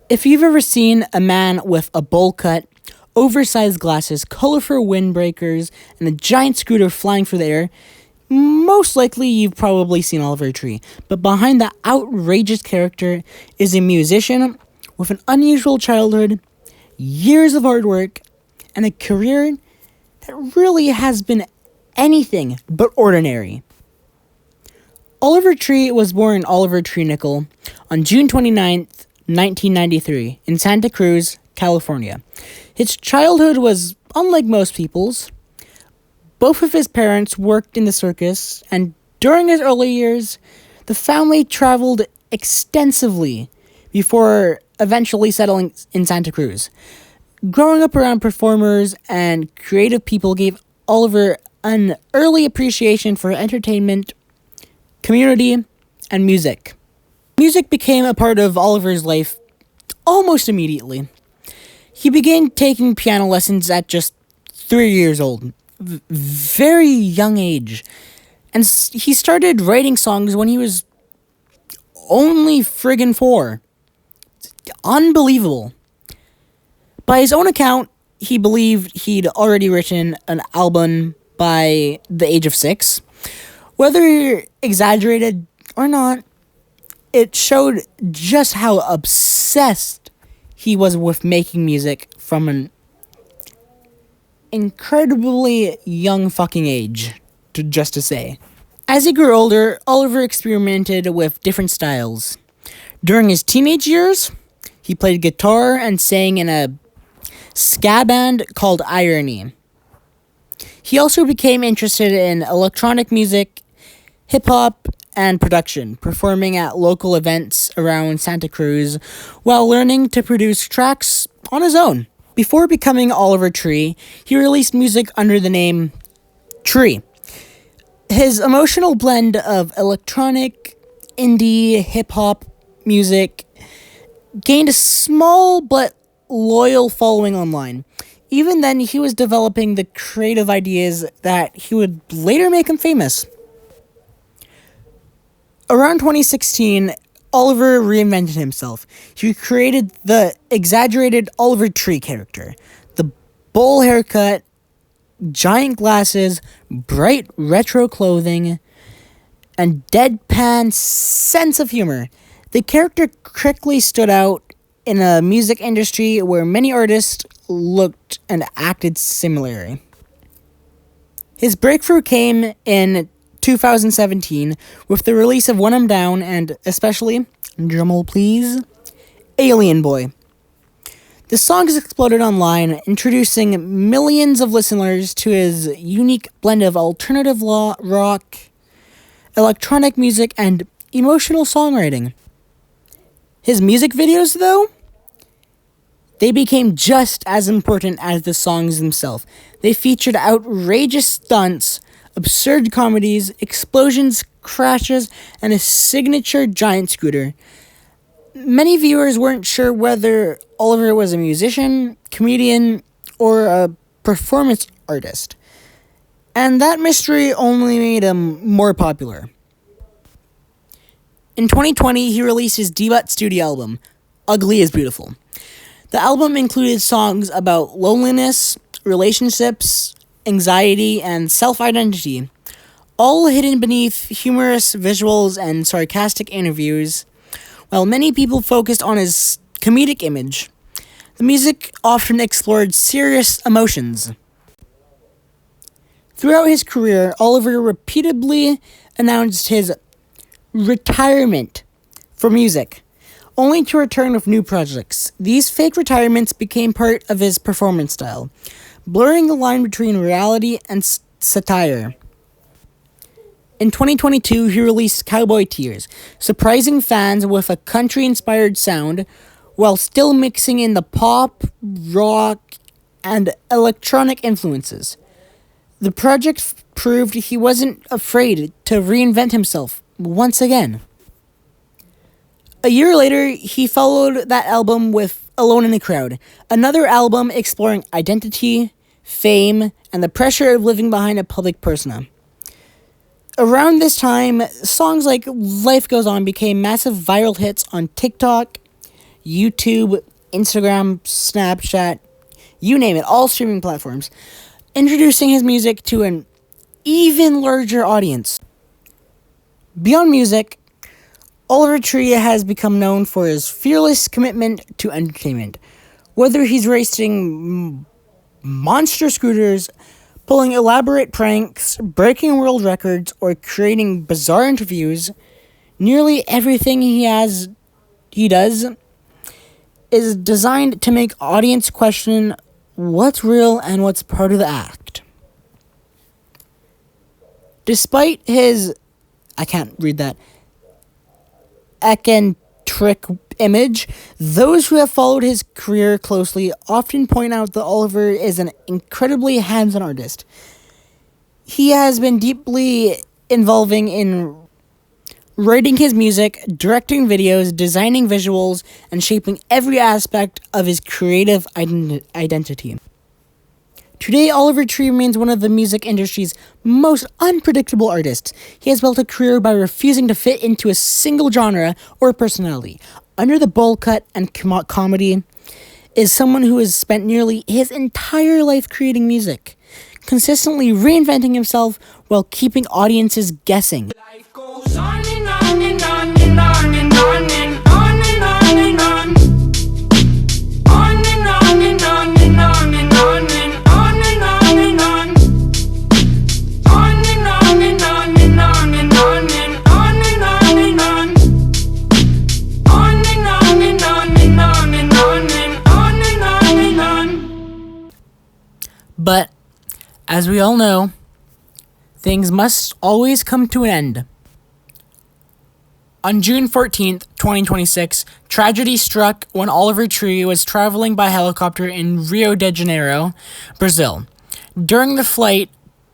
If you've ever seen a man with a bowl cut, oversized glasses, colorful windbreakers, and a giant scooter flying through the air, most likely you've probably seen Oliver Tree. But behind the outrageous character is a musician with an unusual childhood, years of hard work, and a career that really has been anything but ordinary. Oliver Tree was born Oliver Tree Nickel on June 29th, 1993, in Santa Cruz, California. His childhood was unlike most people's. Both of his parents worked in the circus, and during his early years, the family traveled extensively before eventually settling in Santa Cruz. Growing up around performers and creative people gave Oliver an early appreciation for entertainment, community, and music. Music became a part of Oliver's life almost immediately. He began taking piano lessons at just 3 years old, very young age, and he started writing songs when he was only friggin' 4. Unbelievable. By his own account, he believed he'd already written an album by the age of 6. Whether exaggerated or not, it showed just how obsessed he was with making music from an incredibly young fucking age, just to say. As he grew older, Oliver experimented with different styles. During his teenage years, he played guitar and sang in a ska band called Irony. He also became interested in electronic music, hip-hop, and production, performing at local events around Santa Cruz while learning to produce tracks on his own. Before becoming Oliver Tree, he released music under the name Tree. His emotional blend of electronic, indie, hip-hop music gained a small but loyal following online. Even then, he was developing the creative ideas that he would later make him famous. Around 2016, Oliver reinvented himself. He created the exaggerated Oliver Tree character. The bowl haircut, giant glasses, bright retro clothing, and deadpan sense of humor. The character quickly stood out in a music industry where many artists looked and acted similarly. His breakthrough came in 2017 with the release of When I'm Down and especially, drumroll please, Alien Boy. The song has exploded online, introducing millions of listeners to his unique blend of alternative rock, electronic music, and emotional songwriting. His music videos, though, they became just as important as the songs themselves. They featured outrageous stunts, absurd comedies, explosions, crashes, and a signature giant scooter. Many viewers weren't sure whether Oliver was a musician, comedian, or a performance artist. And that mystery only made him more popular. In 2020, he released his debut studio album, Ugly is Beautiful. The album included songs about loneliness, relationships, anxiety, and self-identity, all hidden beneath humorous visuals and sarcastic interviews. While many people focused on his comedic image, the music often explored serious emotions. Throughout his career, Oliver repeatedly announced his retirement from music, only to return with new projects. These fake retirements became part of his performance style, blurring the line between reality and satire. In 2022, he released Cowboy Tears, surprising fans with a country-inspired sound, while still mixing in the pop, rock, and electronic influences. The project proved he wasn't afraid to reinvent himself once again. A year later, he followed that album with Alone in the Crowd, another album exploring identity, fame, and the pressure of living behind a public persona. Around this time, songs like Life Goes On became massive viral hits on TikTok, YouTube, Instagram, Snapchat, you name it, all streaming platforms, introducing his music to an even larger audience. Beyond music, Oliver Tree has become known for his fearless commitment to entertainment. Whether he's racing monster scooters, pulling elaborate pranks, breaking world records, or creating bizarre interviews, nearly everything he does is designed to make audience question what's real and what's part of the act. Despite his, I can't read that, eccentric image, those who have followed his career closely often point out that Oliver is an incredibly hands-on artist. He has been deeply involving in writing his music, directing videos, designing visuals, and shaping every aspect of his creative identity. Today, Oliver Tree remains one of the music industry's most unpredictable artists. He has built a career by refusing to fit into a single genre or personality. Under the bowl cut and comedy is someone who has spent nearly his entire life creating music, consistently reinventing himself while keeping audiences guessing. Life goes on and on and on and on and on and on and on and on. On and on and on and on and on and on and on and on. On and on and on and on and on and on and on and on. On and on and on and on and on and on and on and on. But, as we all know, things must always come to an end. On June 14th, 2026, tragedy struck when Oliver Tree was traveling by helicopter in Rio de Janeiro, Brazil. During the flight,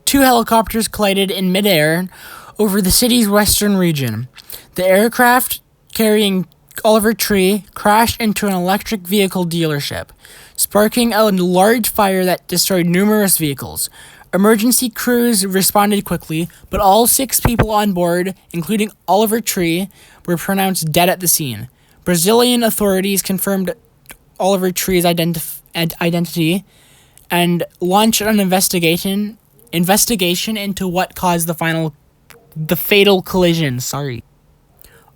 2 helicopters collided in midair over the city's western region. The aircraft carrying Oliver Tree crashed into an electric vehicle dealership, sparking a large fire that destroyed numerous vehicles. Emergency crews responded quickly, but all 6 people on board, including Oliver Tree, were pronounced dead at the scene. Brazilian authorities confirmed Oliver Tree's identity and launched an investigation into what caused the fatal collision.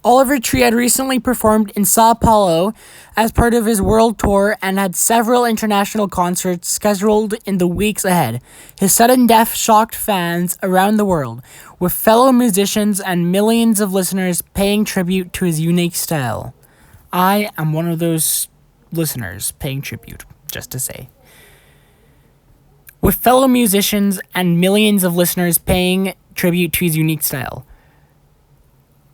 Oliver Tree had recently performed in Sao Paulo as part of his world tour and had several international concerts scheduled in the weeks ahead. His sudden death shocked fans around the world, with fellow musicians and millions of listeners paying tribute to his unique style. I am one of those listeners paying tribute, just to say. With fellow musicians and millions of listeners paying tribute to his unique style.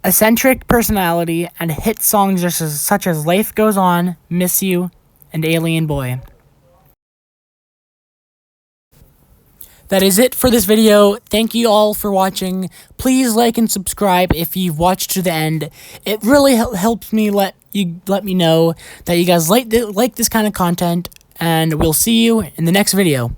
Eccentric personality and hit songs such as Life Goes On, Miss You, and Alien Boy. That is it for this video. Thank you all for watching. Please like and subscribe if you've watched to the end. It really helps me let me know that you guys like this kind of content, and we'll see you in the next video.